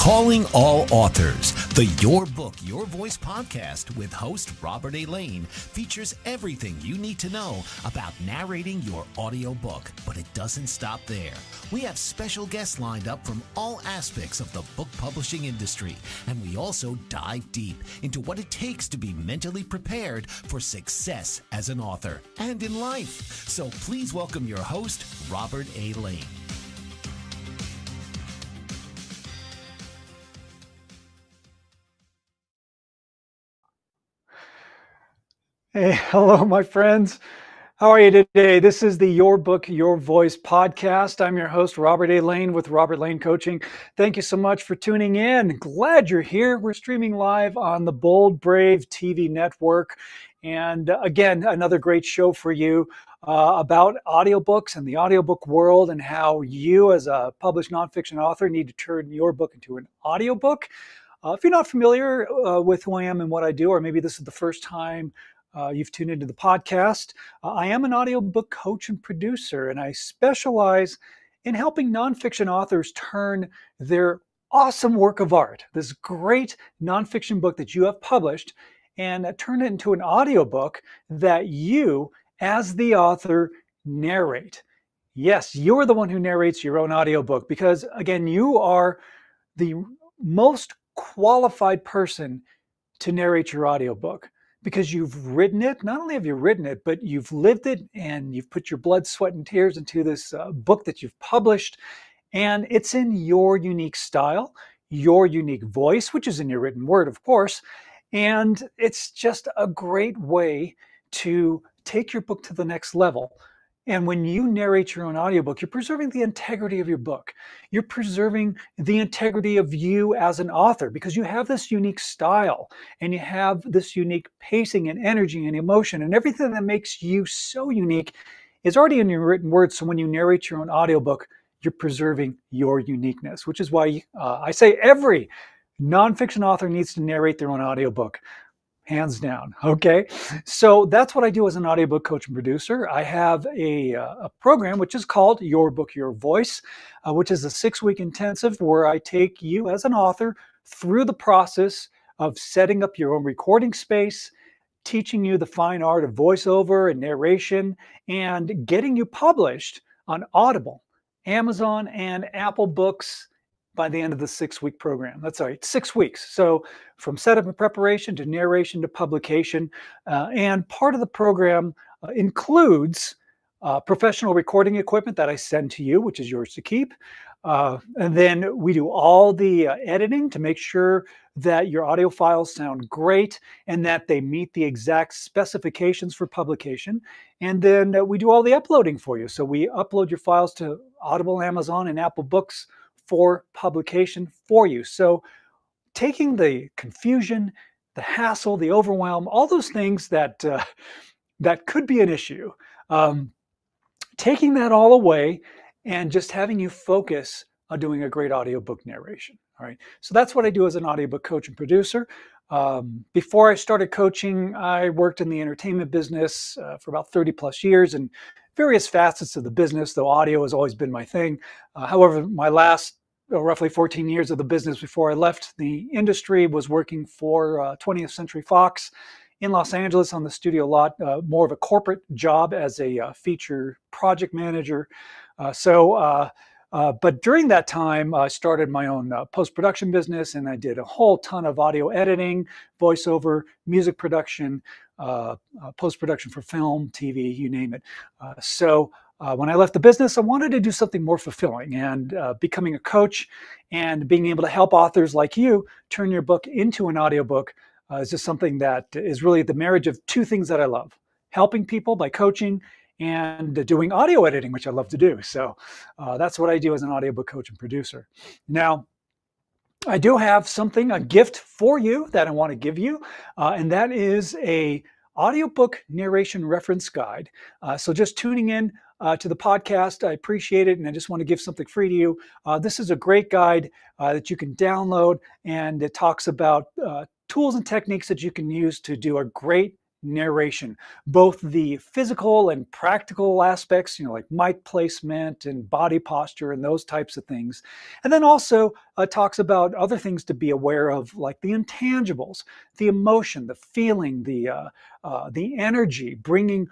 Calling all authors, the Your Book, Your Voice podcast with host Robert A. Lane features everything you need to know about narrating your audiobook. But it doesn't stop there. We have special guests lined up from all aspects of the book publishing industry, and we also dive deep into what it takes to be mentally prepared for success as an author and in life. So please welcome your host, Robert A. Lane. Hey, hello, my friends. How are you today? This is the Your Book, Your Voice podcast. I'm your host, Robert A. Lane with Robert Lane Coaching. Thank you so much for tuning in. Glad you're here. We're streaming live on the Bold Brave TV network. And again, another great show for you about audiobooks and the audiobook world and how you as a published nonfiction author need to turn your book into an audiobook. If you're not familiar with who I am and what I do, or maybe this is the first time you've tuned into the podcast. I am an audiobook coach and producer, and I specialize in helping nonfiction authors turn their awesome work of art, this great nonfiction book that you have published, and turn it into an audiobook that you, as the author, narrate. Yes, you're the one who narrates your own audiobook because, again, you are the most qualified person to narrate your audiobook. Because you've written it. Not only have you written it, but you've lived it and you've put your blood, sweat, and tears into this book that you've published. And it's in your unique style, your unique voice, which is in your written word, of course. And it's just a great way to take your book to the next level. And when you narrate your own audiobook, you're preserving the integrity of your book. You're preserving the integrity of you as an author because you have this unique style and you have this unique pacing and energy and emotion, and everything that makes you so unique is already in your written words. So when you narrate your own audiobook, you're preserving your uniqueness, which is why I say every nonfiction author needs to narrate their own audiobook. Hands down. Okay. So that's what I do as an audiobook coach and producer. I have a program which is called Your Book, Your Voice, which is a 6-week intensive where I take you as an author through the process of setting up your own recording space, teaching you the fine art of voiceover and narration, and getting you published on Audible, Amazon, and Apple Books by the end of the 6-week program. That's right, 6 weeks. So from setup and preparation to narration to publication. And part of the program includes professional recording equipment that I send to you, which is yours to keep. And then we do all the editing to make sure that your audio files sound great and that they meet the exact specifications for publication. And then we do all the uploading for you. So we upload your files to Audible, Amazon, and Apple Books for publication for you. So taking the confusion, the hassle, the overwhelm, all those things that that could be an issue, taking that all away and just having you focus on doing a great audiobook narration. All right. So that's what I do as an audiobook coach and producer. Before I started coaching, I worked in the entertainment business for about 30 plus years and various facets of the business, though audio has always been my thing. However, my last roughly 14 years of the business before I left the industry was working for 20th Century Fox in Los Angeles on the studio lot, more of a corporate job as a feature project manager. But during that time, I started my own post-production business, and I did a whole ton of audio editing, voiceover, music production, post-production for film, TV, you name it. When I left the business, I wanted to do something more fulfilling, and becoming a coach and being able to help authors like you turn your book into an audiobook is just something that is really the marriage of two things that I love: helping people by coaching and doing audio editing, which I love to do. So that's what I do as an audiobook coach and producer. Now, I do have a gift for you that I want to give you, and that is a audiobook narration reference guide. So just tuning in to the podcast, I appreciate it, and I just want to give something free to you. This is a great guide that you can download, and it talks about tools and techniques that you can use to do a great narration, both the physical and practical aspects, like mic placement and body posture and those types of things. And then also talks about other things to be aware of, like the intangibles, the emotion, the feeling, the energy, bringing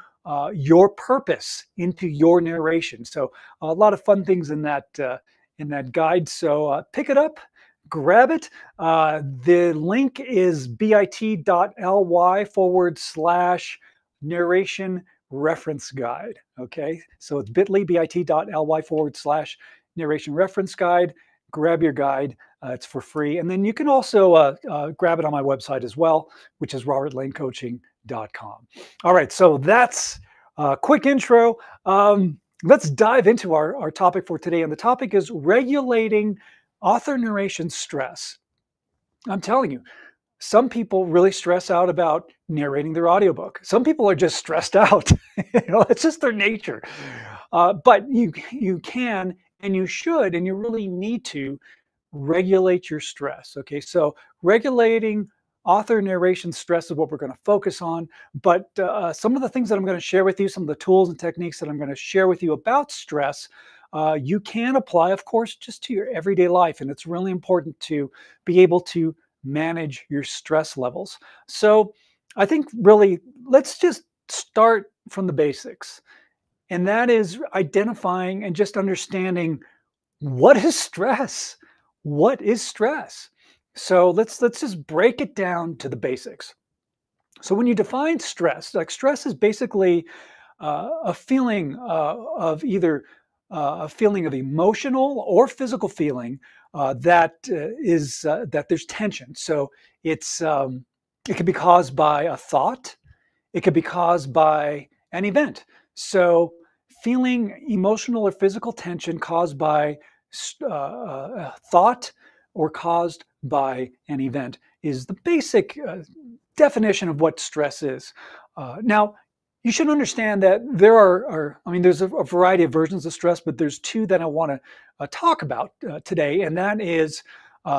your purpose into your narration. So a lot of fun things in that guide. So pick it up, grab it. The link is bit.ly/narration reference guide. Okay, so it's bit.ly/narration reference guide. Grab your guide. It's for free. And then you can also grab it on my website as well, which is robertlanecoaching.com. All right, so that's a quick intro. Let's dive into our topic for today. And the topic is regulating author narration stress. I'm telling you, some people really stress out about narrating their audiobook. Some people are just stressed out. It's just their nature. But you can and you should and you really need to regulate your stress. Okay, so regulating author narration stress is what we're going to focus on. But some of the things that I'm going to share with you, some of the tools and techniques that I'm going to share with you about stress, you can apply, of course, just to your everyday life. And it's really important to be able to manage your stress levels. So I think really, let's just start from the basics. And that is identifying and just understanding, what is stress? What is stress? So let's just break it down to the basics. So when you define stress, like stress is basically a feeling of either a feeling of emotional or physical feeling that there's tension. So it can be caused by a thought. It could be caused by an event. So feeling emotional or physical tension caused by thought or caused by an event is the basic definition of what stress is. Now, you should understand that there's a variety of versions of stress, but there's two that I want to talk about today, and that is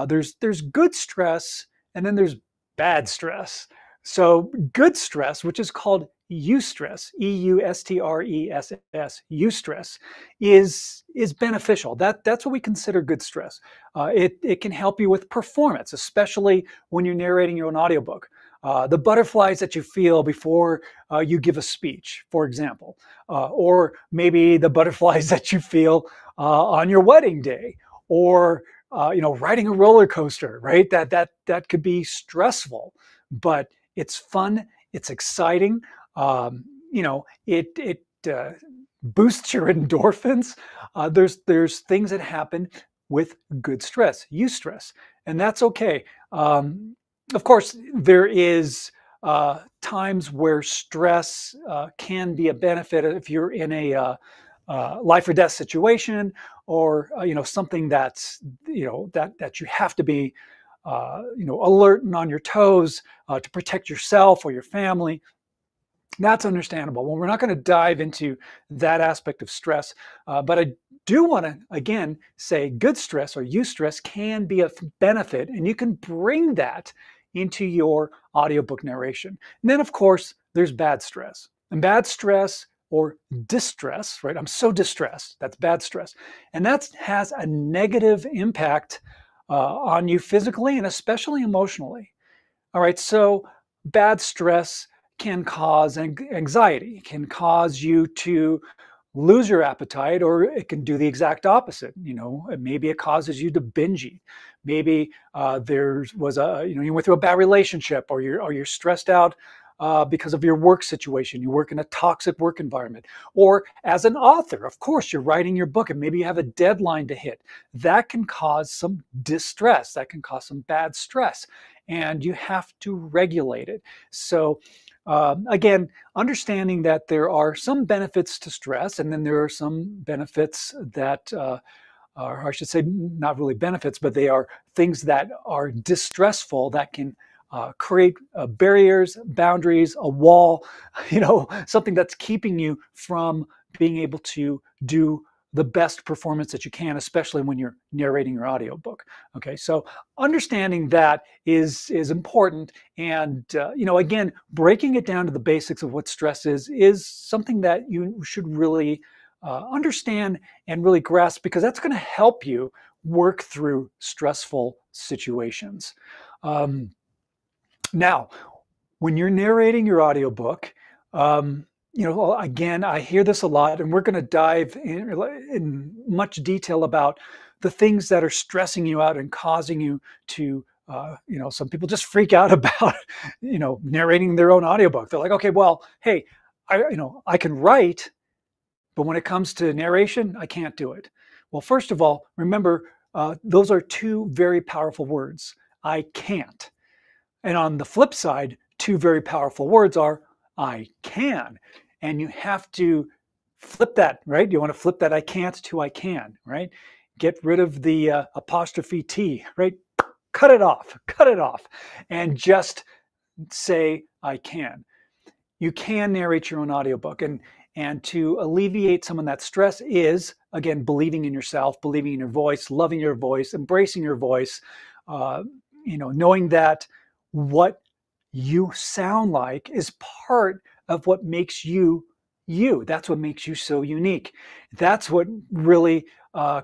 there's good stress and then there's bad stress. So good stress, which is called eustress, eustress, eustress, is beneficial. That's what we consider good stress. It can help you with performance, especially when you're narrating your own audiobook. The butterflies that you feel before you give a speech, for example, or maybe the butterflies that you feel on your wedding day, or riding a roller coaster, right? That could be stressful, but it's fun. It's exciting. It boosts your endorphins. There's things that happen with good stress, eustress, and that's okay. Of course, there is times where stress can be a benefit if you're in a life or death situation, or something that's that you have to be alert and on your toes to protect yourself or your family. That's understandable. Well, we're not going to dive into that aspect of stress, but I do want to, again, say good stress or eustress can be a benefit, and you can bring that into your audiobook narration. And then, of course, there's bad stress. And bad stress or distress, right? I'm so distressed. That's bad stress. And that has a negative impact on you physically and especially emotionally. All right, so bad stress can cause anxiety, can cause you to lose your appetite, or it can do the exact opposite. Maybe it causes you to binge eat. Maybe you went through a bad relationship, or you're stressed out because of your work situation. You work in a toxic work environment, or as an author, of course, you're writing your book and maybe you have a deadline to hit. That can cause some distress. That can cause some bad stress, and you have to regulate it. So again, understanding that there are some benefits to stress, and then there are some benefits that I should say, not really benefits, but they are things that are distressful that can create barriers, boundaries, a wall, something that's keeping you from being able to do the best performance that you can, especially when you're narrating your audiobook. Okay, so understanding that is important, and again, breaking it down to the basics of what stress is something that you should really understand and really grasp, because that's going to help you work through stressful situations. Now, when you're narrating your audiobook, again, I hear this a lot, and we're going to dive in much detail about the things that are stressing you out and causing you to, some people just freak out about, narrating their own audiobook. They're like, okay, well, hey, I can write, but when it comes to narration, I can't do it. Well, first of all, remember, those are two very powerful words. I can't. And on the flip side, two very powerful words are I can. And you have to flip that, right? You want to flip that I can't to I can, right? Get rid of the apostrophe T, right? Cut it off, and just say I can. You can narrate your own audiobook. And to alleviate some of that stress is, again, believing in yourself, believing in your voice, loving your voice, embracing your voice, knowing that what you sound like is part of what makes you you. That's what makes you so unique. That's what really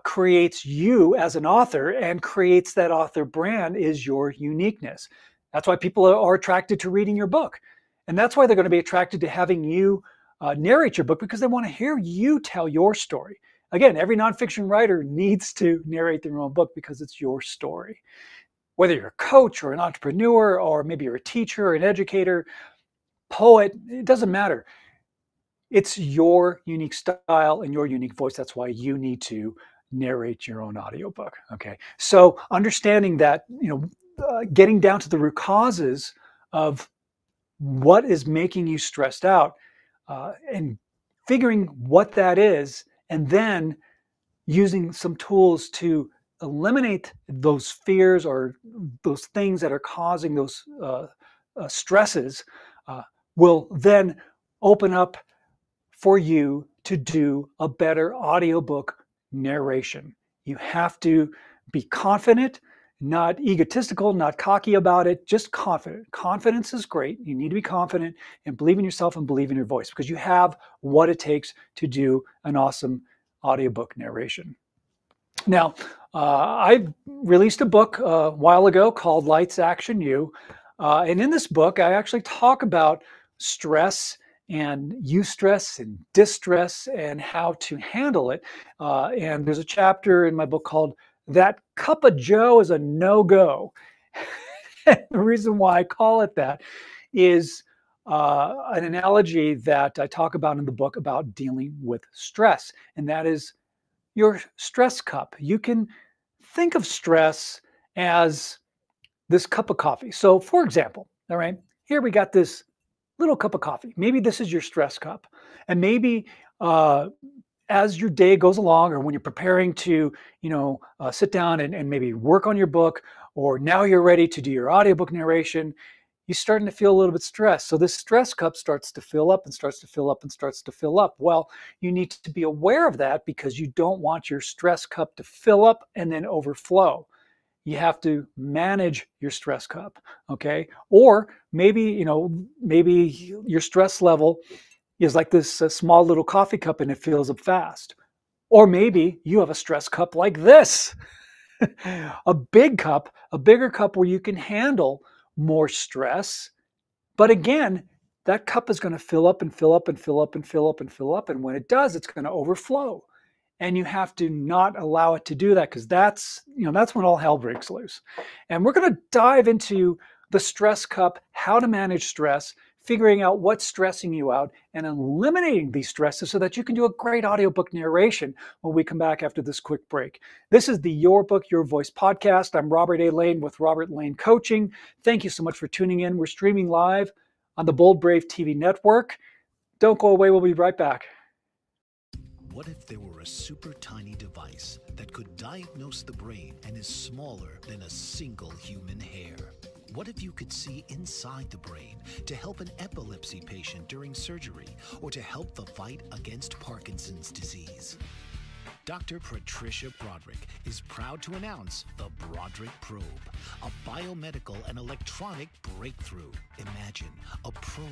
creates you as an author and creates that author brand, is your uniqueness. That's why people are attracted to reading your book. And that's why they're going to be attracted to having you narrate your book, because they want to hear you tell your story. Again, every nonfiction writer needs to narrate their own book because it's your story. Whether you're a coach or an entrepreneur, or maybe you're a teacher or an educator, poet, it doesn't matter. It's your unique style and your unique voice. That's why you need to narrate your own audiobook. Okay. So understanding that, getting down to the root causes of what is making you stressed out, and figuring what that is, and then using some tools to eliminate those fears or those things that are causing those stresses, will then open up for you to do a better audiobook narration. You have to be confident, not egotistical, not cocky about it, just confident. Confidence is great. You need to be confident and believe in yourself and believe in your voice, because you have what it takes to do an awesome audiobook narration. Now, I released a book a while ago called Lights, Action, You. And in this book, I actually talk about stress and eustress and distress and how to handle it. And there's a chapter in my book called That Cup of Joe is a No-Go. The reason why I call it that is an analogy that I talk about in the book about dealing with stress, and that is your stress cup. You can think of stress as this cup of coffee. So for example, all right, here we got this little cup of coffee. Maybe this is your stress cup. And maybe as your day goes along, or when you're preparing to, sit down and maybe work on your book, or now you're ready to do your audiobook narration, you're starting to feel a little bit stressed. So this stress cup starts to fill up and starts to fill up and starts to fill up. Well, you need to be aware of that, because you don't want your stress cup to fill up and then overflow. You have to manage your stress cup, okay? Or maybe, maybe your stress level is like this small little coffee cup and it fills up fast. Or maybe you have a stress cup like this, a bigger cup where you can handle more stress. But again, that cup is going to fill up and fill up and fill up and fill up and fill up. And when it does, it's going to overflow. And you have to not allow it to do that, because that's when all hell breaks loose. And we're going to dive into the stress cup, how to manage stress, figuring out what's stressing you out, and eliminating these stresses so that you can do a great audiobook narration when we come back after this quick break. This is the Your Book, Your Voice podcast. I'm Robert A. Lane with Robert Lane Coaching. Thank you so much for tuning in. We're streaming live on the Bold Brave TV network. Don't go away. We'll be right back. What if there were a super tiny device that could diagnose the brain and is smaller than a single human hair? What if you could see inside the brain to help an epilepsy patient during surgery, or to help the fight against Parkinson's disease? Dr. Patricia Broderick is proud to announce the Broderick Probe, a biomedical and electronic breakthrough. Imagine a probe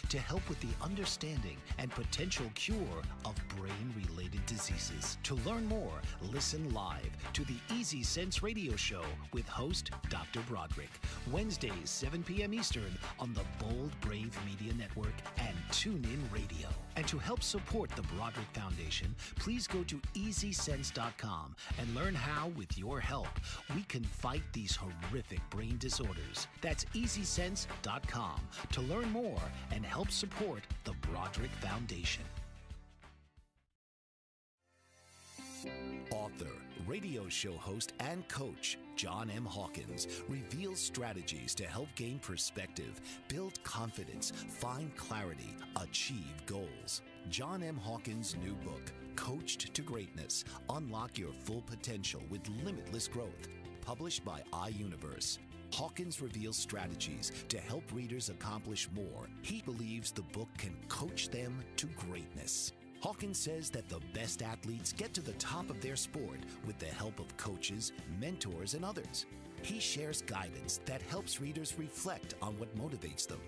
to help with the understanding and potential cure of brain-related diseases. To learn more, listen live to the Easy Sense Radio Show with host Dr. Broderick, Wednesdays 7 p.m. Eastern on the Bold Brave Media Network and TuneIn Radio. And to help support the Broderick Foundation, please go to EasySense.com and learn how, with your help, we can fight these horrific brain disorders. That's EasySense.com to learn more and help support the Broderick Foundation. Author, radio show host, and coach John M. Hawkins reveals strategies to help gain perspective, build confidence, find clarity, achieve goals. John M. Hawkins' new book, Coached to Greatness, Unlock Your Full Potential with Limitless Growth, published by iUniverse. Hawkins reveals strategies to help readers accomplish more. He believes the book can coach them to greatness. Hawkins says that the best athletes get to the top of their sport with the help of coaches, mentors, and others. He shares guidance that helps readers reflect on what motivates them.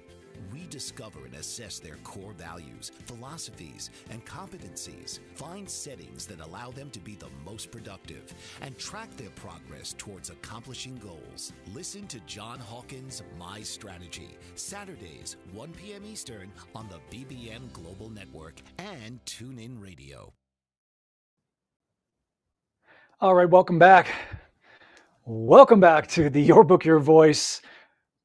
We discover and assess their core values, philosophies, and competencies, find settings that allow them to be the most productive, and track their progress towards accomplishing goals. Listen to John Hawkins' My Strategy, Saturdays, 1 p.m. Eastern on the BBM Global Network and TuneIn Radio. All right, welcome back. Welcome back to the Your Book, Your Voice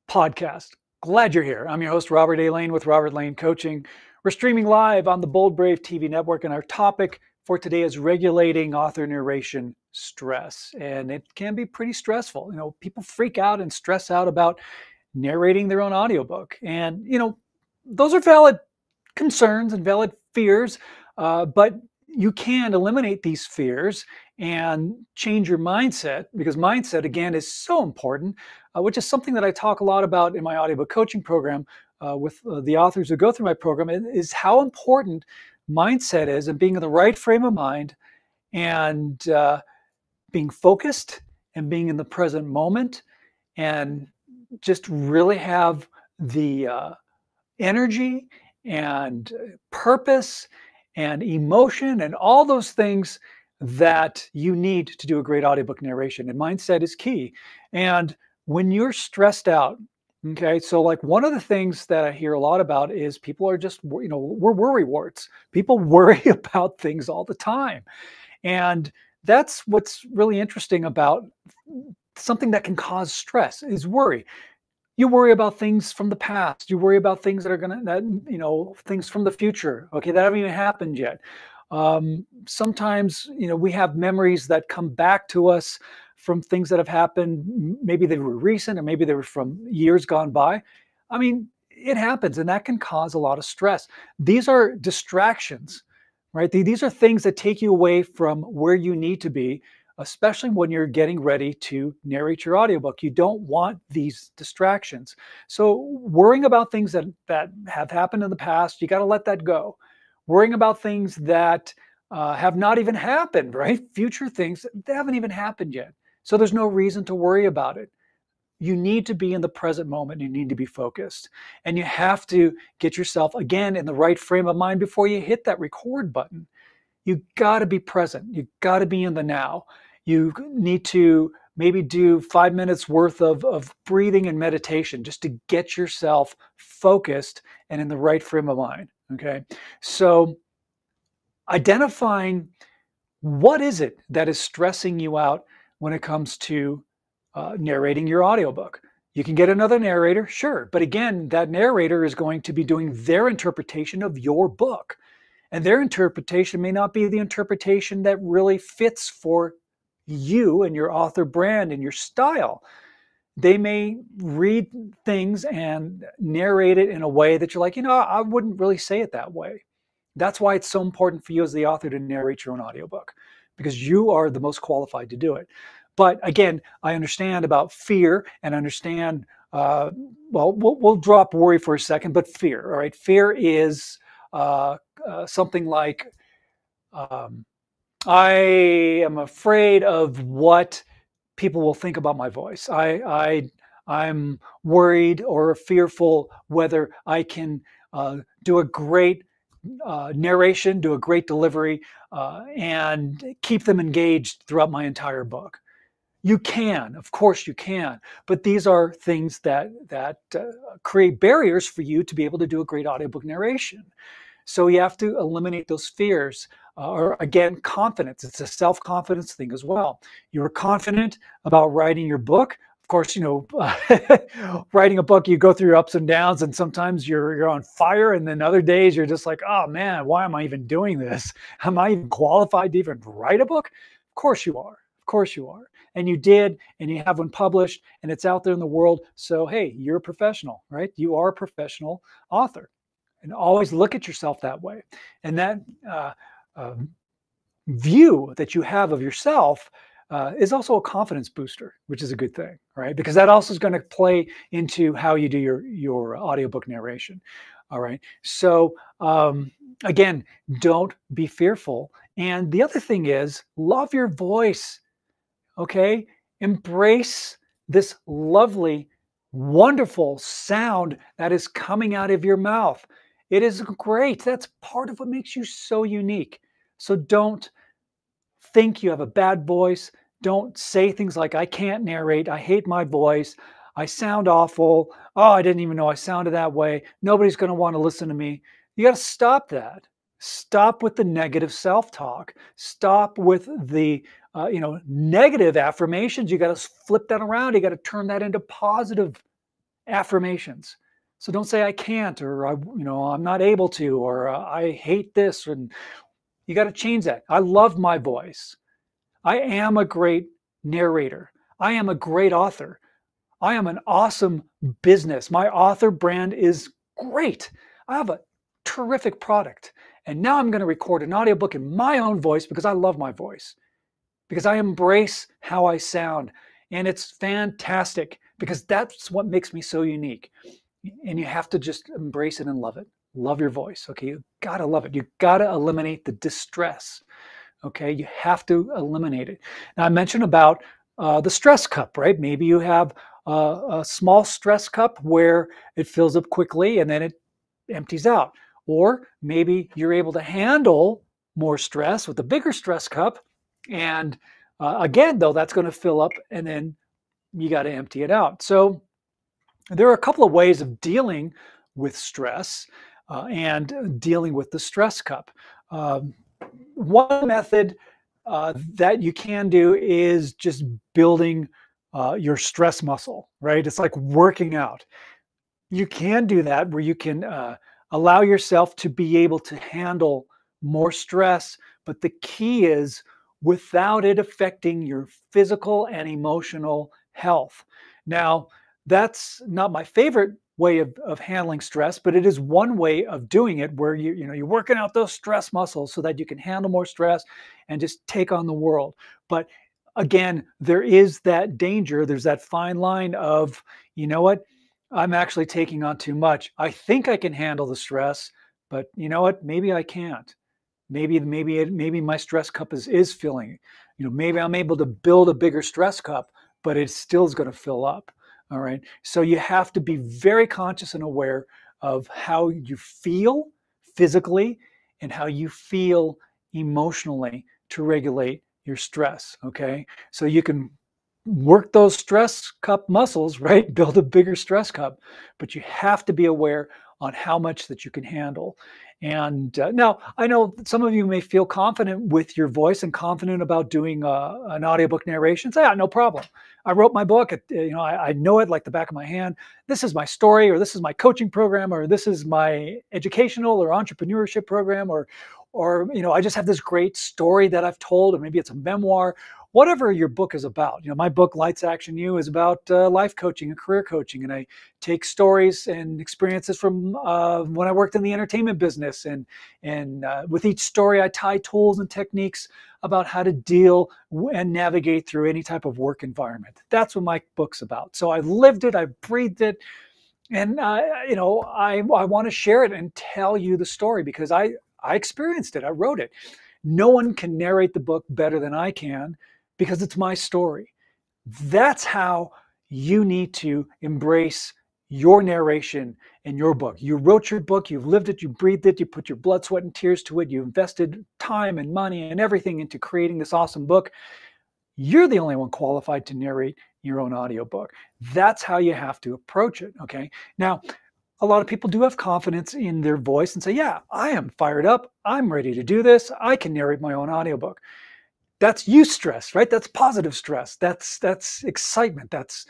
podcast. Glad you're here. I'm your host, Robert A. Lane with Robert Lane Coaching. We're streaming live on the Bold Brave TV network, and our topic for today is regulating author narration stress. And it can be pretty stressful. You know, people freak out and stress out about narrating their own audiobook. And, you know, those are valid concerns and valid fears, but you can eliminate these fears and change your mindset, because mindset, again, is so important, which is something that I talk a lot about in my audiobook coaching program with the authors who go through my program, is how important mindset is, and being in the right frame of mind, and being focused and being in the present moment, and just really have the energy and purpose and emotion and all those things that you need to do a great audiobook narration. And mindset is key. And when you're stressed out, okay, so like one of the things that I hear a lot about is people are just, you know, we're worrywarts. People worry about things all the time. And that's what's really interesting about something that can cause stress, is worry. You worry about things from the past. You worry about things things from the future. Okay, that haven't even happened yet. Sometimes, you know, we have memories that come back to us from things that have happened. Maybe they were recent, or maybe they were from years gone by. I mean, it happens, and that can cause a lot of stress. These are distractions, right? These are things that take you away from where you need to be, especially when you're getting ready to narrate your audiobook. You don't want these distractions. So worrying about things that have happened in the past, you got to let that go. Worrying about things that have not even happened, right? Future things, they haven't even happened yet. So there's no reason to worry about it. You need to be in the present moment. You need to be focused. And you have to get yourself, again, in the right frame of mind before you hit that record button. You got to be present. You got to be in the now. You need to maybe do 5 minutes worth of breathing and meditation just to get yourself focused and in the right frame of mind. Okay. So identifying what is it that is stressing you out when it comes to narrating your audiobook. You can get another narrator, sure. But again, that narrator is going to be doing their interpretation of your book. And their interpretation may not be the interpretation that really fits for you and your author brand and your style. They may read things and narrate it in a way that you're like, you know, I wouldn't really say it that way. That's why it's so important for you as the author to narrate your own audiobook, because you are the most qualified to do it. But again, I understand about fear, and understand, we'll drop worry for a second, but fear, all right? Fear is something like, I am afraid of what people will think about my voice. I'm worried or fearful whether I can do a great narration, do a great delivery, and keep them engaged throughout my entire book. You can, of course, you can, but these are things that create barriers for you to be able to do a great audiobook narration. So you have to eliminate those fears. Or again, confidence. It's a self-confidence thing as well. You're confident about writing your book. Of course, writing a book, you go through your ups and downs, and sometimes you're on fire, and then other days you're just like, oh man, why am I even doing this? Am I even qualified to even write a book? Of course you are. Of course you are. And you did, and you have one published, and it's out there in the world. So hey, you're a professional, right? You are a professional author. And always look at yourself that way. And that view that you have of yourself is also a confidence booster, which is a good thing, right? Because that also is going to play into how you do your audiobook narration. All right. So again, don't be fearful. And the other thing is, love your voice. Okay. Embrace this lovely, wonderful sound that is coming out of your mouth. It is great. That's part of what makes you so unique. So don't think you have a bad voice. Don't say things like, I can't narrate. I hate my voice. I sound awful. Oh, I didn't even know I sounded that way. Nobody's going to want to listen to me. You got to stop that. Stop with the negative self-talk. Stop with the negative affirmations. You got to flip that around. You got to turn that into positive affirmations. So don't say I can't, or I'm not able to, or I hate this. And you got to change that. I love my voice. I am a great narrator. I am a great author. I am an awesome business. My author brand is great. I have a terrific product. And now I'm going to record an audiobook in my own voice because I love my voice, because I embrace how I sound. And it's fantastic because that's what makes me so unique. And you have to just embrace it and love it. Love your voice. Okay. You got to love it. You got to eliminate the distress. Okay. You have to eliminate it. Now I mentioned about the stress cup, right? Maybe you have a small stress cup where it fills up quickly and then it empties out. Or maybe you're able to handle more stress with a bigger stress cup. And again, though, that's going to fill up and then you got to empty it out. So there are a couple of ways of dealing with stress and dealing with the stress cup. One method that you can do is just building your stress muscle, right? It's like working out. You can do that where you can allow yourself to be able to handle more stress, but the key is without it affecting your physical and emotional health. Now, that's not my favorite way of handling stress, but it is one way of doing it where you're working out those stress muscles so that you can handle more stress and just take on the world. But again, there is that danger. There's that fine line of, you know what? I'm actually taking on too much. I think I can handle the stress, but you know what? Maybe I can't. Maybe my stress cup is filling. Maybe I'm able to build a bigger stress cup, but it still is going to fill up. All right. So you have to be very conscious and aware of how you feel physically and how you feel emotionally to regulate your stress. Okay. So you can work those stress cup muscles, right? Build a bigger stress cup, but you have to be aware on how much that you can handle. And now I know some of you may feel confident with your voice and confident about doing an audiobook narration. Say, no problem. I wrote my book. I know it like the back of my hand. This is my story, or this is my coaching program, or this is my educational or entrepreneurship program, or I just have this great story that I've told, or maybe it's a memoir. Whatever your book is about. My book, Lights Action You, is about life coaching and career coaching. And I take stories and experiences from when I worked in the entertainment business. And with each story, I tie tools and techniques about how to deal and navigate through any type of work environment. That's what my book's about. So I've lived it, I've breathed it. And, I want to share it and tell you the story because I experienced it. I wrote it. No one can narrate the book better than I can because it's my story. That's how you need to embrace your narration in your book. You wrote your book, you've lived it, you breathed it, you put your blood, sweat, and tears to it, you invested time and money and everything into creating this awesome book. You're the only one qualified to narrate your own audiobook. That's how you have to approach it, okay? Now, a lot of people do have confidence in their voice and say, yeah, I am fired up. I'm ready to do this. I can narrate my own audiobook. That's eustress, right? That's positive stress. That's excitement. That's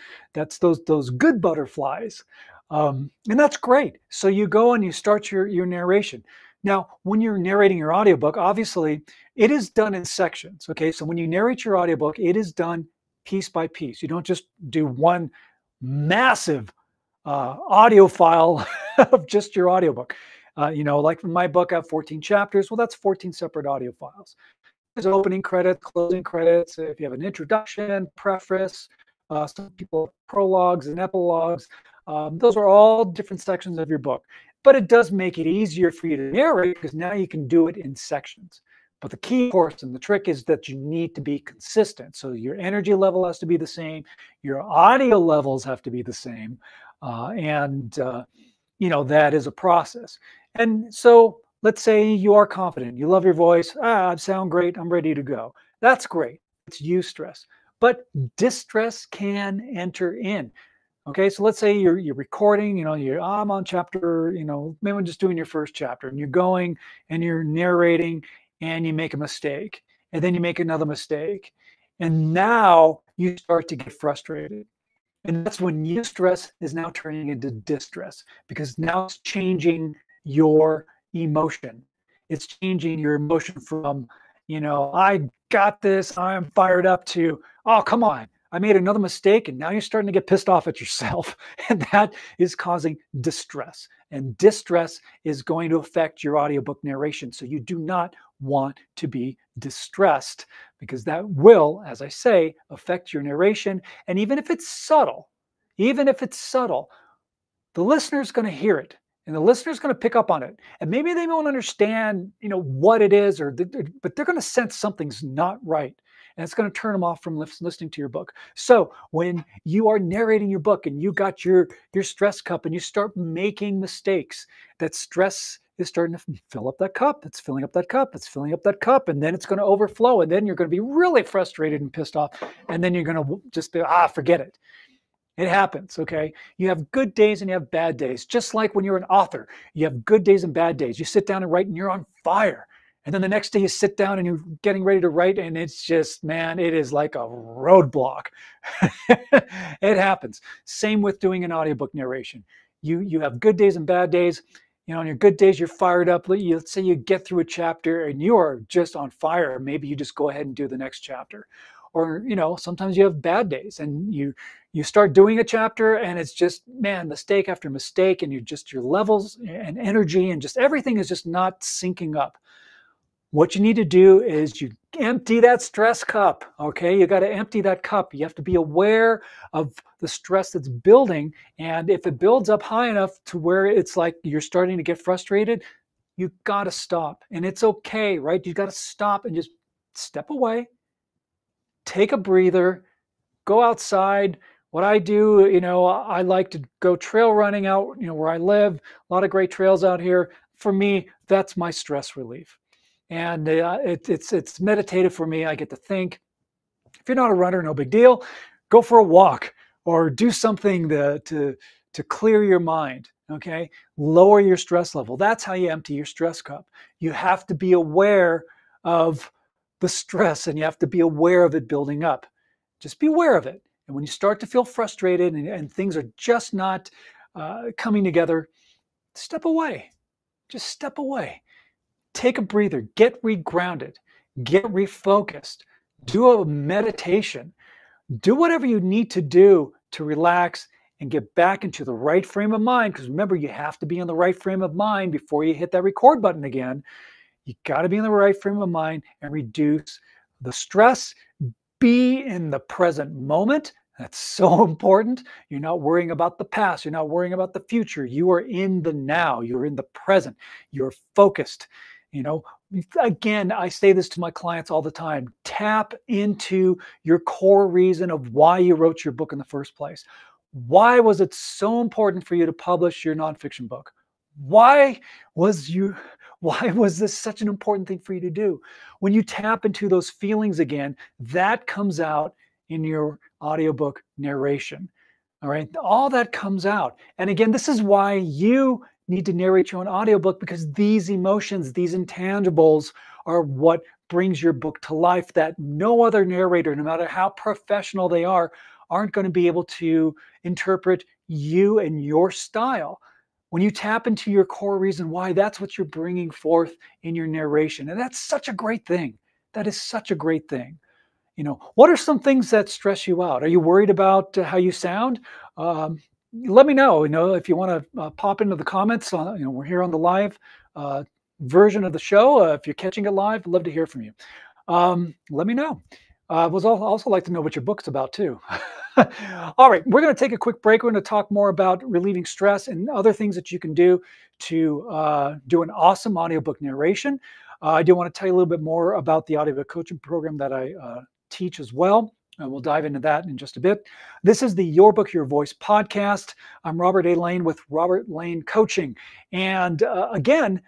those good butterflies, and that's great. So you go and you start your narration. Now, when you're narrating your audiobook, obviously it is done in sections. Okay, so when you narrate your audiobook, it is done piece by piece. You don't just do one massive audio file of just your audiobook. Like my book, I have 14 chapters. Well, that's 14 separate audio files. There's opening credits, closing credits. If you have an introduction, preface, some people have prologues and epilogues. Those are all different sections of your book. But it does make it easier for you to narrate because now you can do it in sections. But the key, of course, and the trick is that you need to be consistent. So your energy level has to be the same. Your audio levels have to be the same. That is a process. And so let's say you are confident, you love your voice, I sound great, I'm ready to go. That's great. It's eustress. But distress can enter in. Okay, so let's say you're recording, I'm on chapter, maybe I'm just doing your first chapter, and you're going and you're narrating and you make a mistake, and then you make another mistake. And now you start to get frustrated. And that's when eustress is now turning into distress, because now it's changing your emotion. It's changing your emotion from, I got this, I'm fired up, to, oh, come on, I made another mistake. And now you're starting to get pissed off at yourself. And that is causing distress. And distress is going to affect your audiobook narration. So you do not want to be distressed, because that will, as I say, affect your narration. And even if it's subtle, the listener's going to hear it. And the listener's going to pick up on it. And maybe they won't understand, what it is, but they're going to sense something's not right. And it's going to turn them off from listening to your book. So when you are narrating your book and you got your stress cup and you start making mistakes, that stress is starting to fill up that cup. It's filling up that cup. It's filling up that cup. And then it's going to overflow. And then you're going to be really frustrated and pissed off. And then you're going to just be, forget it. It happens, okay? You have good days and you have bad days. Just like when you're an author, you have good days and bad days. You sit down and write and you're on fire. And then the next day you sit down and you're getting ready to write and it's just, man, it is like a roadblock. It happens. Same with doing an audiobook narration. You have good days and bad days. On your good days, you're fired up. Let's say you get through a chapter and you are just on fire. Maybe you just go ahead and do the next chapter. Or, sometimes you have bad days and you start doing a chapter and it's just, man, mistake after mistake, and your levels and energy and just everything is just not syncing up. What you need to do is you empty that stress cup, okay? You got to empty that cup. You have to be aware of the stress that's building. And if it builds up high enough to where it's like you're starting to get frustrated, you got to stop. And it's okay, right? You got to stop and just step away. Take a breather, go outside. What I do, I like to go trail running out, where I live. A lot of great trails out here. For me, that's my stress relief. And it's meditative for me. I get to think. If you're not a runner, no big deal. Go for a walk or do something to clear your mind, okay? Lower your stress level. That's how you empty your stress cup. You have to be aware of the stress and you have to be aware of it building up. Just be aware of it. And when you start to feel frustrated and things are just not coming together, step away. Just step away. Take a breather. Get regrounded. Get refocused. Do a meditation. Do whatever you need to do to relax and get back into the right frame of mind. Because remember, you have to be in the right frame of mind before you hit that record button again. You got to be in the right frame of mind and reduce the stress. Be in the present moment. That's so important. You're not worrying about the past. You're not worrying about the future. You are in the now. You're in the present. You're focused. Again, I say this to my clients all the time. Tap into your core reason of why you wrote your book in the first place. Why was it so important for you to publish your nonfiction book? Why was you why was this such an important thing for you to do? When you tap into those feelings again, that comes out in your audiobook narration. All right, all that comes out. And again, this is why you need to narrate your own audiobook, because these emotions, these intangibles are what brings your book to life that no other narrator, no matter how professional they are, aren't going to be able to interpret you and your style. When you tap into your core reason why, that's what you're bringing forth in your narration. And that's such a great thing. That is such a great thing. What are some things that stress you out? Are you worried about how you sound? Let me know. If you want to pop into the comments. We're here on the live version of the show. If you're catching it live, I'd love to hear from you. Let me know. Would also like to know what your book's about too. All right, we're going to take a quick break. We're going to talk more about relieving stress and other things that you can do to do an awesome audiobook narration. I do want to tell you a little bit more about the audiobook coaching program that I teach as well. We'll dive into that in just a bit. This is the Your Book, Your Voice podcast. I'm Robert A. Lane with Robert Lane Coaching. And again,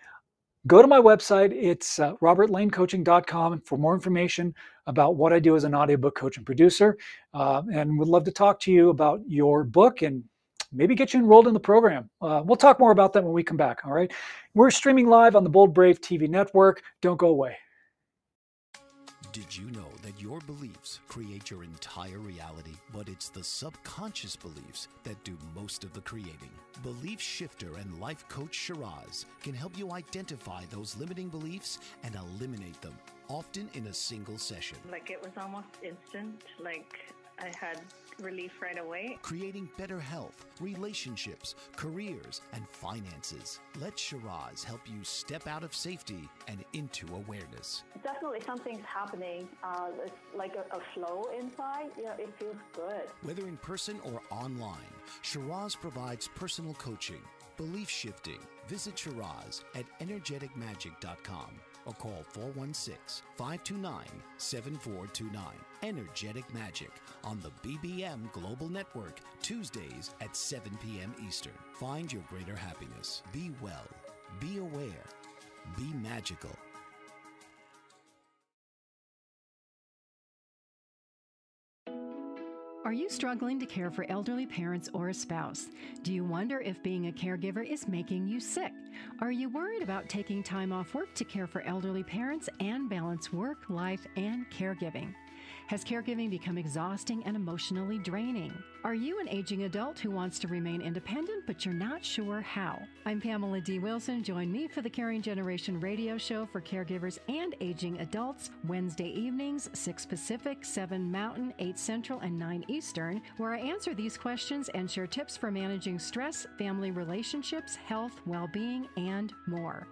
go to my website. It's robertlanecoaching.com for more information about what I do as an audiobook coach and producer. And would love to talk to you about your book and maybe get you enrolled in the program. We'll talk more about that when we come back. All right. We're streaming live on the Bold Brave TV network. Don't go away. Did you know that your beliefs create your entire reality, but it's the subconscious beliefs that do most of the creating? Belief shifter and life coach Shiraz can help you identify those limiting beliefs and eliminate them, often in a single session. Like it was almost instant, like I had relief right away. Creating better health, relationships, careers, and finances. Let Shiraz help you step out of safety and into awareness. Definitely something's happening. It's like a flow inside. It feels good. Whether in person or online, Shiraz provides personal coaching, belief shifting. Visit Shiraz at energeticmagic.com or call 416-529-7429. Energetic Magic on the BBM Global Network, Tuesdays at 7 p.m. Eastern. Find your greater happiness. Be well. Be aware. Be magical. Are you struggling to care for elderly parents or a spouse? Do you wonder if being a caregiver is making you sick? Are you worried about taking time off work to care for elderly parents and balance work, life, and caregiving? Has caregiving become exhausting and emotionally draining? Are you an aging adult who wants to remain independent, but you're not sure how? I'm Pamela D. Wilson. Join me for the Caring Generation radio show for caregivers and aging adults, Wednesday evenings, 6 Pacific, 7 Mountain, 8 Central, and 9 Eastern, where I answer these questions and share tips for managing stress, family relationships, health, well-being, and more.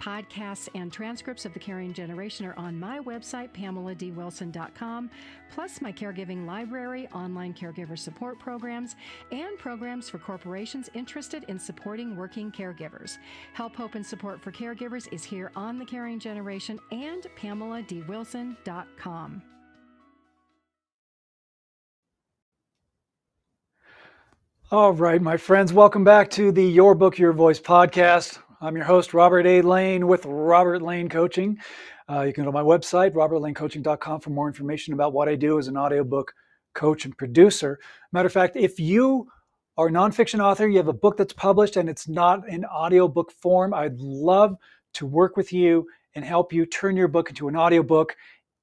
Podcasts and transcripts of the Caring Generation are on my website, PamelaDWilson.com, plus my caregiving library, online caregiver support programs, and programs for corporations interested in supporting working caregivers. Help, hope, and support for caregivers is here on the Caring Generation and PamelaDWilson.com. All right, my friends, welcome back to the Your Book, Your Voice podcast. I'm your host, Robert A. Lane with Robert Lane Coaching. You can go to my website, robertlanecoaching.com, for more information about what I do as an audiobook coach and producer. Matter of fact, if you are a nonfiction author, you have a book that's published and it's not in audiobook form, I'd love to work with you and help you turn your book into an audiobook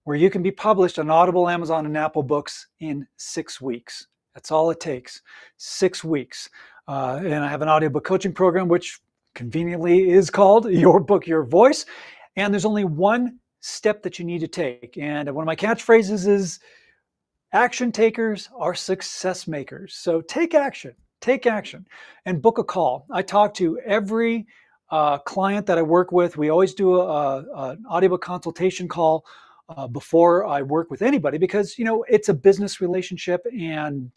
where you can be published on Audible, Amazon, and Apple Books in 6 weeks. That's all it takes, 6 weeks. And I have an audiobook coaching program, which conveniently is called Your Book, Your Voice. And there's only one step that you need to take. And one of my catchphrases is, action takers are success makers. So take action, and book a call. I talk to every client that I work with. We always do an audiobook consultation call before I work with anybody, because, it's a business relationship, and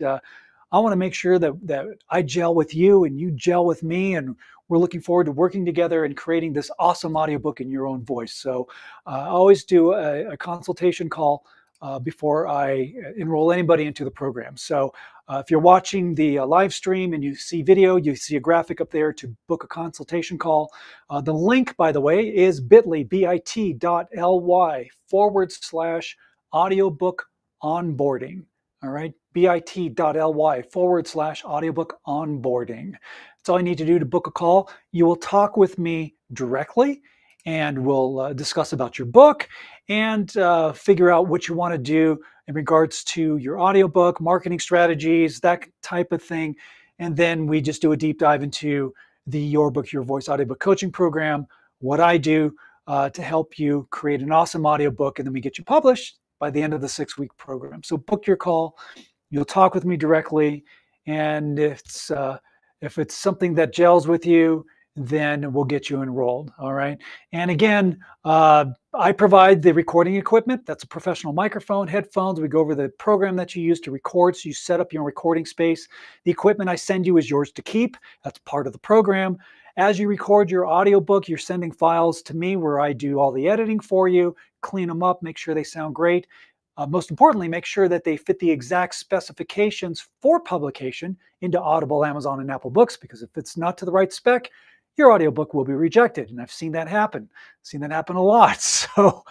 I want to make sure that I gel with you and you gel with me, and we're looking forward to working together and creating this awesome audiobook in your own voice. So I always do a consultation call before I enroll anybody into the program. So if you're watching the live stream and you see video, you see a graphic up there to book a consultation call. The link, by the way, is bit.ly/audiobook onboarding. All right, bit.ly/audiobook onboarding. That's all you need to do to book a call. You will talk with me directly, and we'll discuss about your book and figure out what you want to do in regards to your audiobook, marketing strategies, that type of thing. And then we just do a deep dive into the Your Book, Your Voice audiobook coaching program, what I do to help you create an awesome audiobook, and then we get you published by the end of the 6-week program. So book your call. You'll talk with me directly, and if it's something that gels with you, then we'll get you enrolled. All right. And again, I provide the recording equipment. That's a professional microphone, headphones. We go over the program that you use to record. So you set up your recording space. The equipment I send you is yours to keep. That's part of the program. As you record your audiobook, you're sending files to me where I do all the editing for you, clean them up, make sure they sound great. Most importantly, make sure that they fit the exact specifications for publication into Audible, Amazon, and Apple Books, because if it's not to the right spec, your audiobook will be rejected. And I've seen that happen. I've seen that happen a lot. So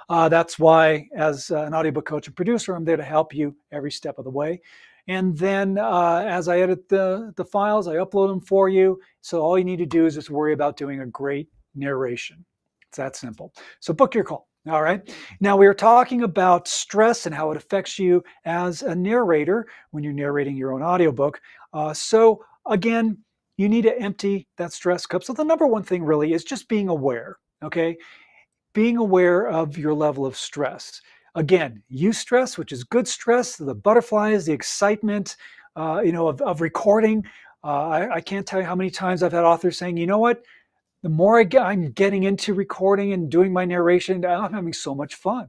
that's why, as an audiobook coach and producer, I'm there to help you every step of the way. And then as I edit the files, I upload them for you. So all you need to do is just worry about doing a great narration. It's that simple. So book your call. All right. Now we are talking about stress and how it affects you as a narrator when you're narrating your own audiobook. So again, you need to empty that stress cup. So the number one thing really is just being aware. Okay. Being aware of your level of stress. Again, eustress, which is good stress, the butterflies, the excitement, of recording. I can't tell you how many times I've had authors saying, you know what? The more I'm getting into recording and doing my narration, I'm having so much fun.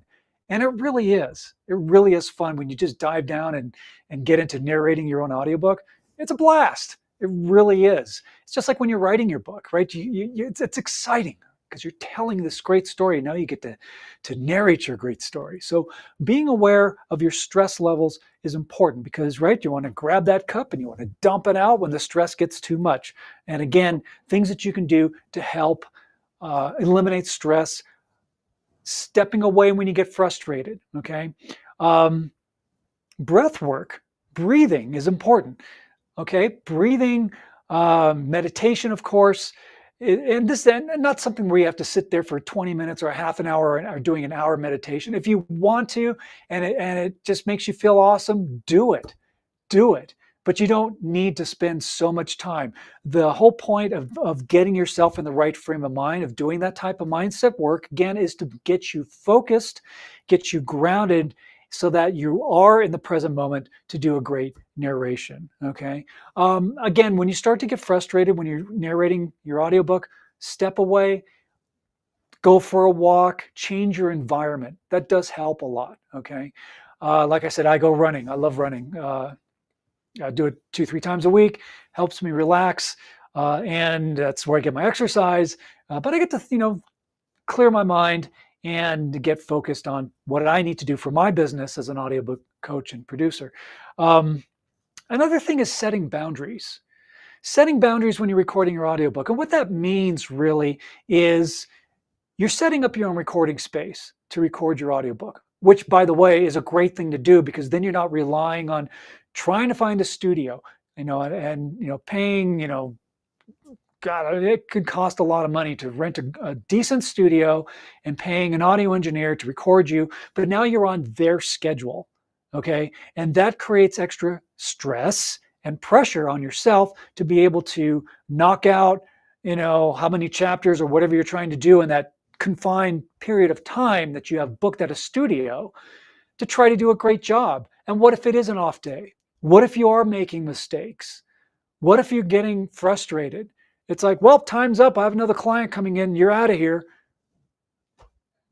And it really is. It really is fun when you just dive down and get into narrating your own audiobook. It's a blast. It really is. It's just like when you're writing your book, right? It's exciting because you're telling this great story. Now you get to narrate your great story. So being aware of your stress levels is important because, right, you want to grab that cup and you want to dump it out when the stress gets too much. And again, things that you can do to help eliminate stress, stepping away when you get frustrated, okay? Breath work, breathing is important, okay? Breathing, meditation, of course, and this and not something where you have to sit there for 20 minutes or a half an hour or doing an hour meditation. If you want to, and it just makes you feel awesome, do it. But you don't need to spend so much time. The whole point of getting yourself in the right frame of mind, of doing that type of mindset work, again, is to get you focused, get you grounded, so that you are in the present moment to do a great narration, okay? Again, when you start to get frustrated when you're narrating your audiobook, step away, go for a walk, change your environment. That does help a lot, okay? Like I said, I go running. I love running. I do it 2-3 times a week, helps me relax, and that's where I get my exercise. But I get to, clear my mind and get focused on what I need to do for my business as an audiobook coach and producer. Another thing is setting boundaries. Setting boundaries when you're recording your audiobook. And what that means really is you're setting up your own recording space to record your audiobook, which, by the way, is a great thing to do because then you're not relying on trying to find a studio, and paying, God, it could cost a lot of money to rent a decent studio and paying an audio engineer to record you, but now you're on their schedule, okay? And that creates extra stress and pressure on yourself to be able to knock out, how many chapters or whatever you're trying to do in that confined period of time that you have booked at a studio to try to do a great job. And what if it is an off day? What if you are making mistakes? What if you're getting frustrated? It's like, well, time's up. I have another client coming in. You're out of here.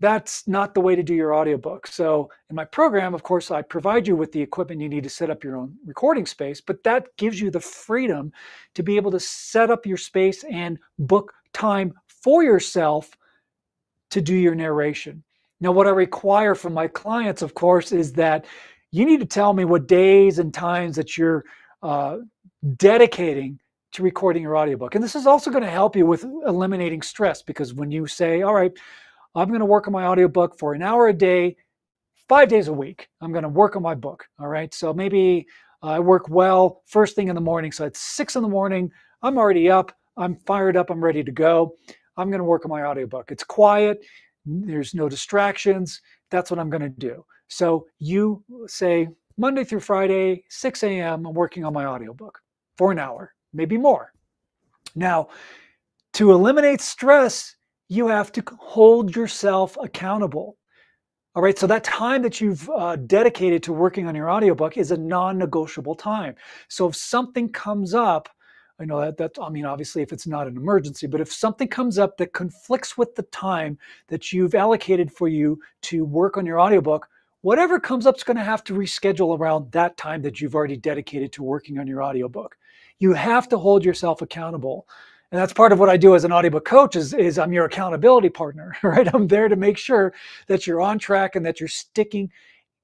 That's not the way to do your audiobook. So in my program, of course, I provide you with the equipment you need to set up your own recording space, but that gives you the freedom to be able to set up your space and book time for yourself to do your narration. Now, what I require from my clients, of course, is that you need to tell me what days and times that you're uh, dedicating to recording your audiobook. And this is also going to help you with eliminating stress, because when you say, all right, I'm going to work on my audiobook for an hour a day, 5 days a week, I'm going to work on my book. All right. So maybe I work well first thing in the morning. So it's 6 in the morning. I'm already up. I'm fired up. I'm ready to go. I'm going to work on my audiobook. It's quiet. There's no distractions. That's what I'm going to do. So you say Monday through Friday, 6 a.m., I'm working on my audiobook for an hour, maybe more. Now, to eliminate stress, you have to hold yourself accountable. All right, so that time that you've dedicated to working on your audiobook is a non-negotiable time. So if something comes up, I know I mean, obviously if it's not an emergency, but if something comes up that conflicts with the time that you've allocated for you to work on your audiobook, whatever comes up is going to have to reschedule around that time that you've already dedicated to working on your audiobook. You have to hold yourself accountable. And that's part of what I do as an audiobook coach is I'm your accountability partner, right? I'm there to make sure that you're on track and that you're sticking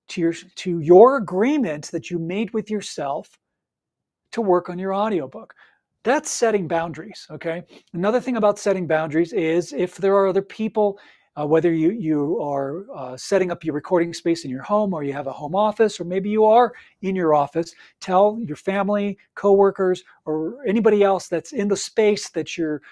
to your agreement that you made with yourself to work on your audiobook. That's setting boundaries, okay? Another thing about setting boundaries is if there are other people, whether you are setting up your recording space in your home, or you have a home office, or maybe you are in your office, tell your family, coworkers, or anybody else that's in the space that you're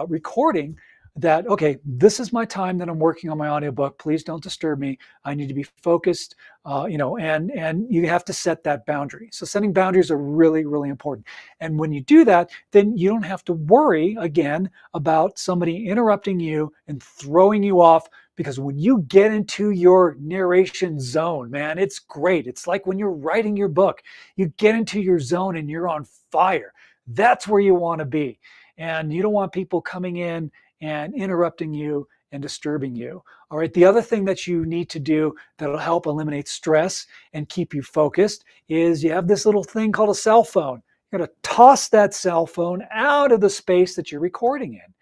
recording that, okay, this is my time that I'm working on my audiobook. Please don't disturb me. I need to be focused, and you have to set that boundary. So setting boundaries are really, really important. And when you do that, then you don't have to worry again about somebody interrupting you and throwing you off, because when you get into your narration zone, man, it's great. It's like when you're writing your book, you get into your zone and you're on fire. That's where you want to be. And you don't want people coming in and interrupting you and disturbing you. All right. The other thing that you need to do that'll help eliminate stress and keep you focused is you have this little thing called a cell phone. You're going to toss that cell phone out of the space that you're recording in.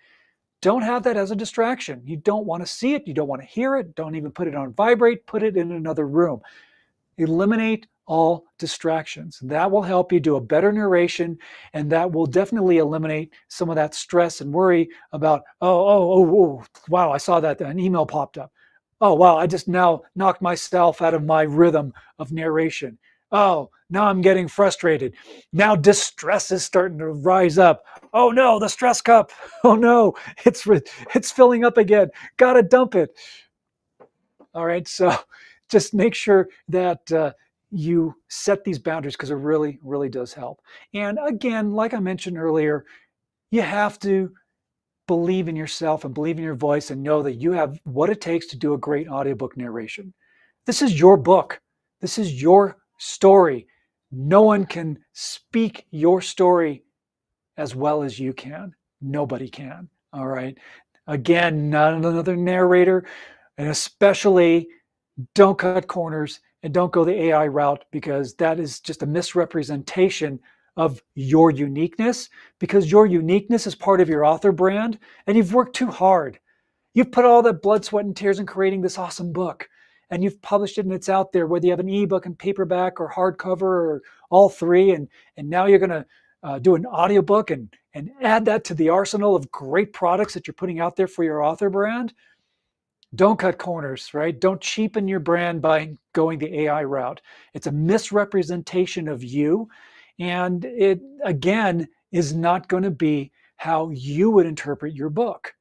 Don't have that as a distraction. You don't want to see it. You don't want to hear it. Don't even put it on vibrate. Put it in another room. Eliminate all distractions. That will help you do a better narration, and that will definitely eliminate some of that stress and worry about, oh, wow, I saw that an email popped up. Oh, wow, I just now knocked myself out of my rhythm of narration. Oh, now I'm getting frustrated. Now distress is starting to rise up. Oh no, the stress cup. Oh no, it's filling up again. Gotta dump it. All right, so just make sure that you set these boundaries, because it really, really does help. And again, like I mentioned earlier, you have to believe in yourself and believe in your voice and know that you have what it takes to do a great audiobook narration. This is your book. This is your story. No one can speak your story as well as you can. Nobody can. All right. Again, not another narrator, and especially don't cut corners and don't go the AI route, because that is just a misrepresentation of your uniqueness, because your uniqueness is part of your author brand and you've worked too hard. You've put all that blood, sweat, and tears in creating this awesome book, and you've published it and it's out there, whether you have an ebook and paperback or hardcover or all three. And now you're going to do an audiobook and add that to the arsenal of great products that you're putting out there for your author brand. Don't cut corners, right? Don't cheapen your brand by going the AI route. It's a misrepresentation of you. And it, again, is not going to be how you would interpret your book.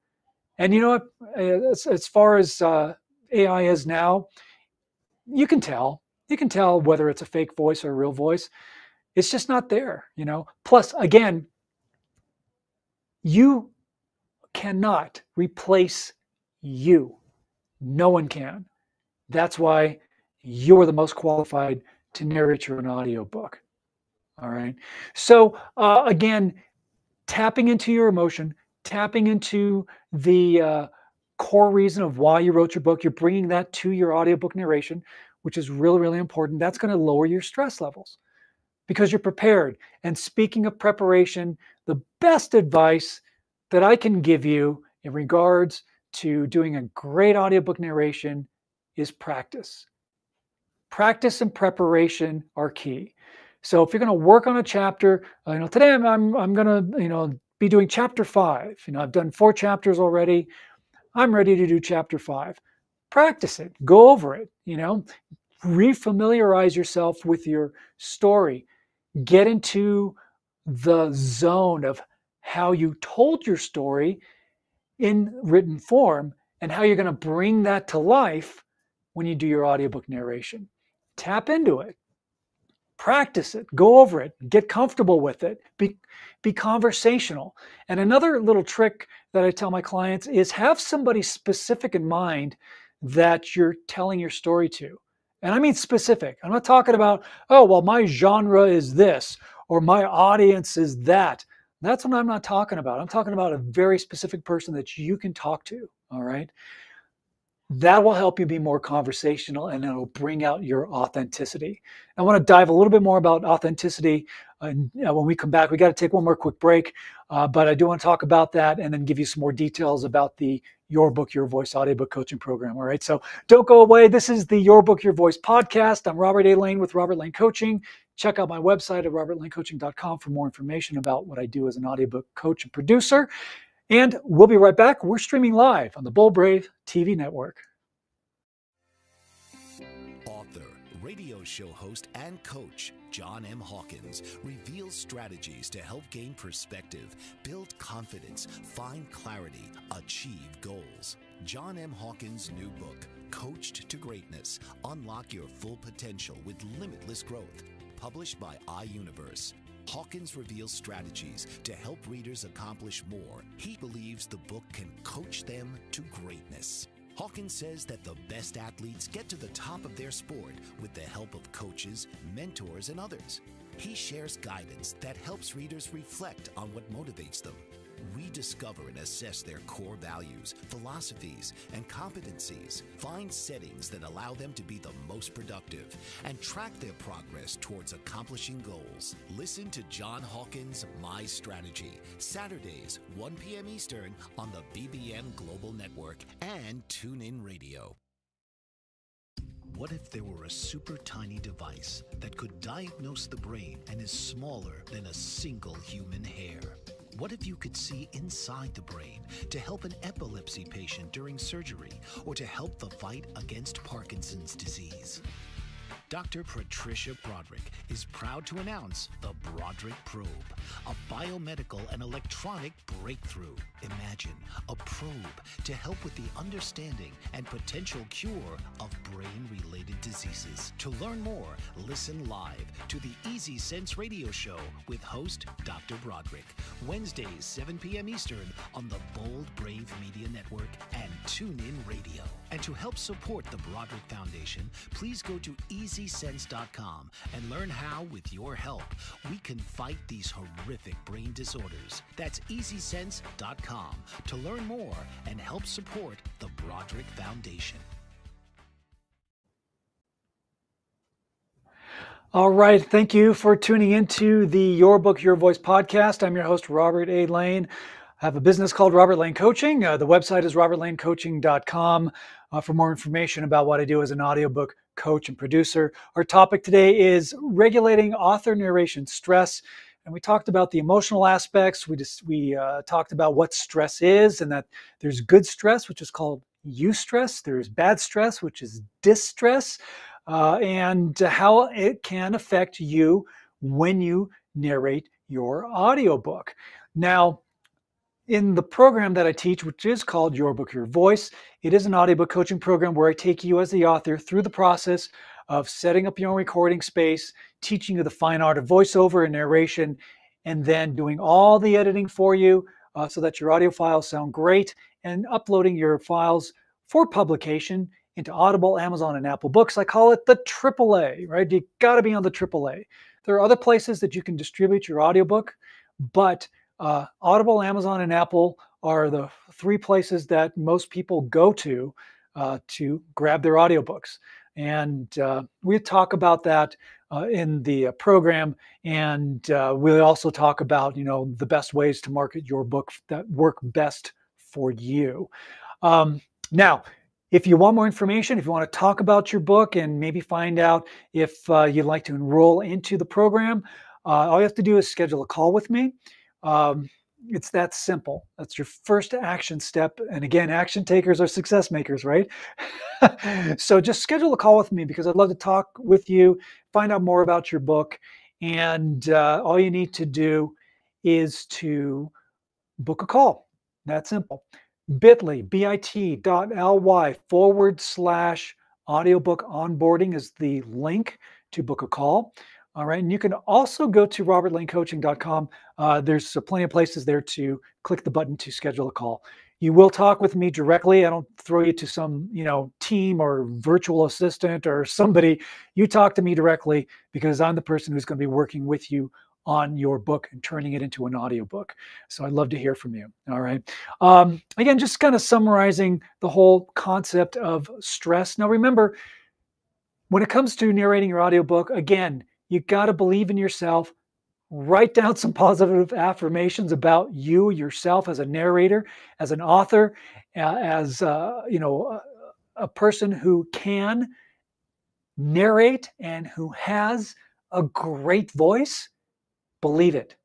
And you know what? As far as AI is now, you can tell. You can tell whether it's a fake voice or a real voice. It's just not there, you know? Plus, again, you cannot replace you. No one can. That's why you're the most qualified to narrate your own audiobook. All right. So again, tapping into your emotion, tapping into the core reason of why you wrote your book. You're bringing that to your audiobook narration, which is really, really important. That's going to lower your stress levels because you're prepared. And speaking of preparation, the best advice that I can give you in regards to doing a great audiobook narration is practice. Practice and preparation are key. So if you're going to work on a chapter, today I'm going to, be doing chapter 5. I've done 4 chapters already. I'm ready to do chapter 5. Practice it. Go over it. Refamiliarize yourself with your story. Get into the zone of how you told your story in written form and how you're going to bring that to life when you do your audiobook narration. Tap into it. Practice it. Go over it. Get comfortable with it. Be conversational. And another little trick that I tell my clients is have somebody specific in mind that you're telling your story to. And I mean specific. I'm not talking about, oh, well, my genre is this or my audience is that. That's what I'm not talking about. I'm talking about a very specific person that you can talk to. All right. That will help you be more conversational and it'll bring out your authenticity. I want to dive a little bit more about authenticity. When we come back, we got to take one more quick break, but I do want to talk about that and then give you some more details about the Your Book, Your Voice audiobook coaching program. All right, so don't go away. This is the Your Book, Your Voice podcast. I'm Robert A. Lane with Robert Lane Coaching. Check out my website at robertlanecoaching.com for more information about what I do as an audiobook coach and producer. And we'll be right back. We're streaming live on the Bold Brave TV network. Author, radio show host, and coach John M. Hawkins reveals strategies to help gain perspective, build confidence, find clarity, achieve goals. John M. Hawkins' new book, Coached to Greatness, Unlock Your Full Potential with Limitless Growth, published by iUniverse. Hawkins reveals strategies to help readers accomplish more. He believes the book can coach them to greatness. Hawkins says that the best athletes get to the top of their sport with the help of coaches, mentors, and others. He shares guidance that helps readers reflect on what motivates them, rediscover and assess their core values, philosophies, and competencies, find settings that allow them to be the most productive, and track their progress towards accomplishing goals. Listen to John Hawkins' My Strategy, Saturdays, 1 p.m. Eastern on the BBM Global Network and TuneIn Radio. What if there were a super tiny device that could diagnose the brain and is smaller than a single human hair? What if you could see inside the brain to help an epilepsy patient during surgery or to help the fight against Parkinson's disease? Dr. Patricia Broderick is proud to announce the Broderick Probe, a biomedical and electronic breakthrough. Imagine a probe to help with the understanding and potential cure of brain-related diseases. To learn more, listen live to the Easy Sense radio show with host Dr. Broderick, Wednesdays 7 p.m. Eastern on the Bold Brave Media Network and TuneIn Radio. And to help support the Broderick Foundation, please go to EasySense.com and learn how, with your help, we can fight these horrific brain disorders. That's EasySense.com to learn more and help support the Broderick Foundation. All right. Thank you for tuning into the Your Book, Your Voice podcast. I'm your host, Robert A. Lane. I have a business called Robert Lane Coaching. The website is robertlanecoaching.com for more information about what I do as an audiobook coach and producer. Our topic today is regulating author narration stress. And we talked about the emotional aspects. We talked about what stress is and that there's good stress, which is called eustress. There's bad stress, which is distress, and how it can affect you when you narrate your audiobook. Now, in the program that I teach, which is called Your Book, Your Voice, it is an audiobook coaching program where I take you as the author through the process of setting up your own recording space, teaching you the fine art of voiceover and narration, and then doing all the editing for you so that your audio files sound great, and uploading your files for publication into Audible, Amazon, and Apple Books. I call it the AAA, right? You got to be on the AAA. There are other places that you can distribute your audiobook, but Audible, Amazon, and Apple are the three places that most people go to grab their audiobooks. And we talk about that in the program. And we'll also talk about, the best ways to market your book that work best for you. Now, if you want more information, if you want to talk about your book and maybe find out if you'd like to enroll into the program, all you have to do is schedule a call with me. It's that simple. That's your first action step. And again, action takers are success makers, right? So just schedule a call with me because I'd love to talk with you, find out more about your book. And all you need to do is to book a call. That simple. bit.ly/audiobook onboarding is the link to book a call. All right. And you can also go to robertlanecoaching.com. There's plenty of places there to click the button to schedule a call. You will talk with me directly. I don't throw you to some, team or virtual assistant or somebody. You talk to me directly because I'm the person who's going to be working with you on your book and turning it into an audiobook. So I'd love to hear from you. All right. Again, just kind of summarizing the whole concept of stress. Now, remember, when it comes to narrating your audiobook, again, you got to believe in yourself. Write down some positive affirmations about you, yourself as a narrator, as an author, as a person who can narrate and who has a great voice. Believe it.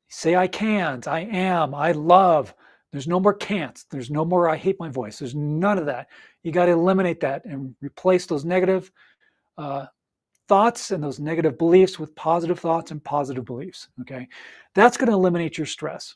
Say I can't, I am, I love. There's no more can'ts. There's no more I hate my voice. There's none of that. You got to eliminate that and replace those negative thoughts and those negative beliefs with positive thoughts and positive beliefs. Okay. That's going to eliminate your stress.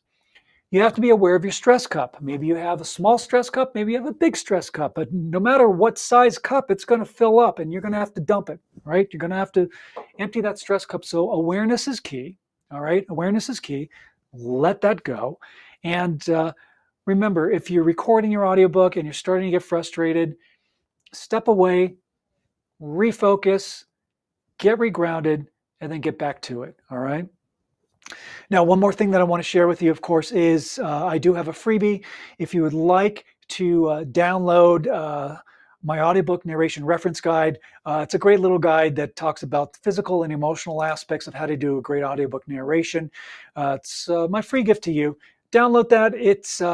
You have to be aware of your stress cup. Maybe you have a small stress cup. Maybe you have a big stress cup. But no matter what size cup, it's going to fill up and you're going to have to dump it, right? You're going to have to empty that stress cup. So awareness is key. All right. Awareness is key. Let that go. And remember, if you're recording your audiobook and you're starting to get frustrated, step away, refocus, get regrounded, and then get back to it. All right. Now, one more thing that I want to share with you, of course, is I do have a freebie. If you would like to download my audiobook narration reference guide, it's a great little guide that talks about the physical and emotional aspects of how to do a great audiobook narration. It's my free gift to you. Download that.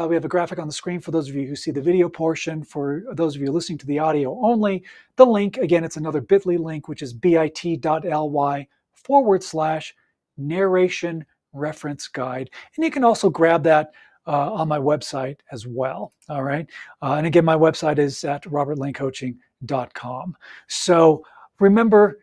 We have a graphic on the screen for those of you who see the video portion. For those of you listening to the audio only, the link, again, it's another bit.ly link, which is bit.ly/narration reference guide. And you can also grab that on my website as well. All right. And again, my website is at robertlanecoaching.com. So remember,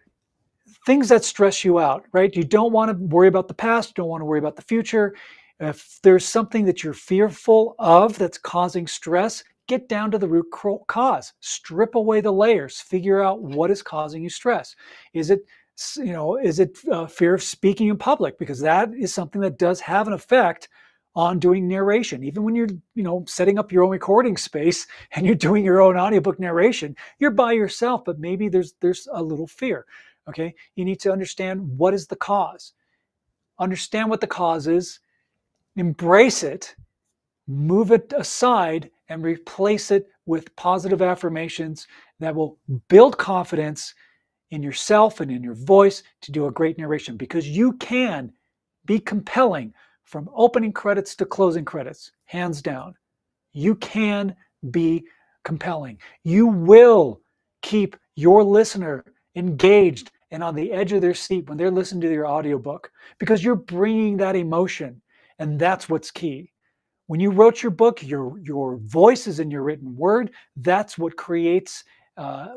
things that stress you out, right? You don't want to worry about the past. You don't want to worry about the future. If there's something that you're fearful of that's causing stress, get down to the root cause. Strip away the layers. Figure out what is causing you stress. Is it fear of speaking in public? Because that is something that does have an effect on doing narration. Even when you're, setting up your own recording space and you're doing your own audiobook narration, you're by yourself, but maybe there's a little fear. Okay. You need to understand what is the cause. Understand what the cause is, embrace it, move it aside, and replace it with positive affirmations that will build confidence in yourself and in your voice to do a great narration, because you can be compelling from opening credits to closing credits, hands down. You can be compelling. You will keep your listener engaged and on the edge of their seat when they're listening to your audiobook, because you're bringing that emotion, and that's what's key. When you wrote your book, your voice is in your written word. That's what creates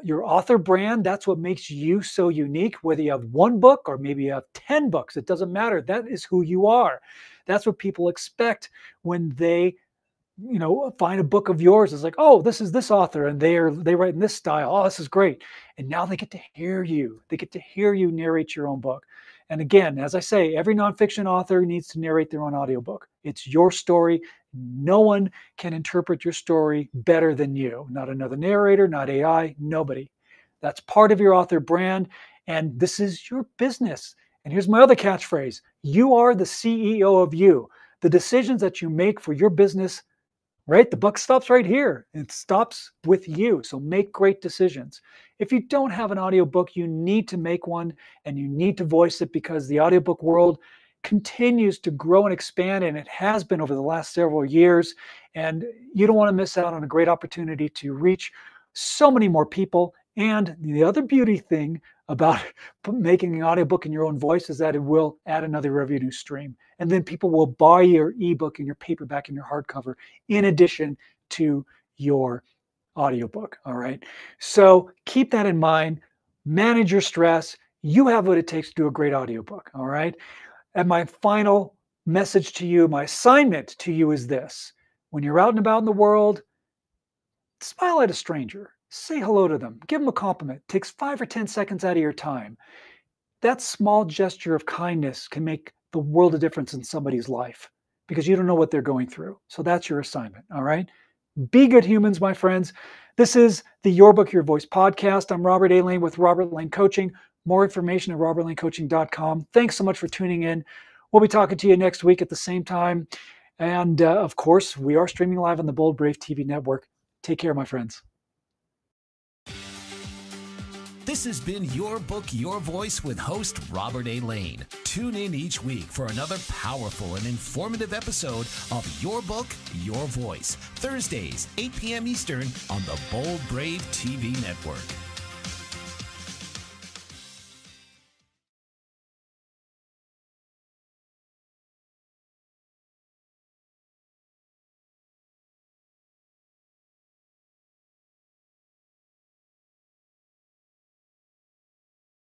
your author brand. That's what makes you so unique. Whether you have one book or maybe you have 10 books, it doesn't matter. That is who you are. That's what people expect when they, find a book of yours. It's like, oh, this is this author and they write in this style. Oh, this is great. And now they get to hear you. They get to hear you narrate your own book. And again, as I say, every nonfiction author needs to narrate their own audiobook. It's your story. No one can interpret your story better than you. Not another narrator, not AI, nobody. That's part of your author brand, and this is your business. And here's my other catchphrase. You are the CEO of you. the decisions that you make for your business, right? The buck stops right here. It stops with you. So make great decisions. If you don't have an audiobook, you need to make one and you need to voice it, because the audiobook world continues to grow and expand, and it has been over the last several years. And you don't want to miss out on a great opportunity to reach so many more people. And the other beauty thing about making an audiobook in your own voice is that it will add another revenue stream. And then people will buy your ebook and your paperback and your hardcover in addition to your audiobook. All right. So keep that in mind. Manage your stress. You have what it takes to do a great audiobook. All right. And my final message to you, my assignment to you is this: when you're out and about in the world, smile at a stranger. Say hello to them. Give them a compliment. It takes 5 or 10 seconds out of your time. That small gesture of kindness can make the world of difference in somebody's life, because you don't know what they're going through. So that's your assignment. All right. Be good humans, my friends. This is the Your Book, Your Voice podcast. I'm Robert A. Lane with Robert Lane Coaching. More information at robertlanecoaching.com. Thanks so much for tuning in. We'll be talking to you next week at the same time. And of course, we are streaming live on the Bold Brave TV network. Take care, my friends. This has been Your Book, Your Voice with host Robert A. Lane. Tune in each week for another powerful and informative episode of Your Book, Your Voice, Thursdays, 8 p.m. Eastern on the Bold Brave TV network.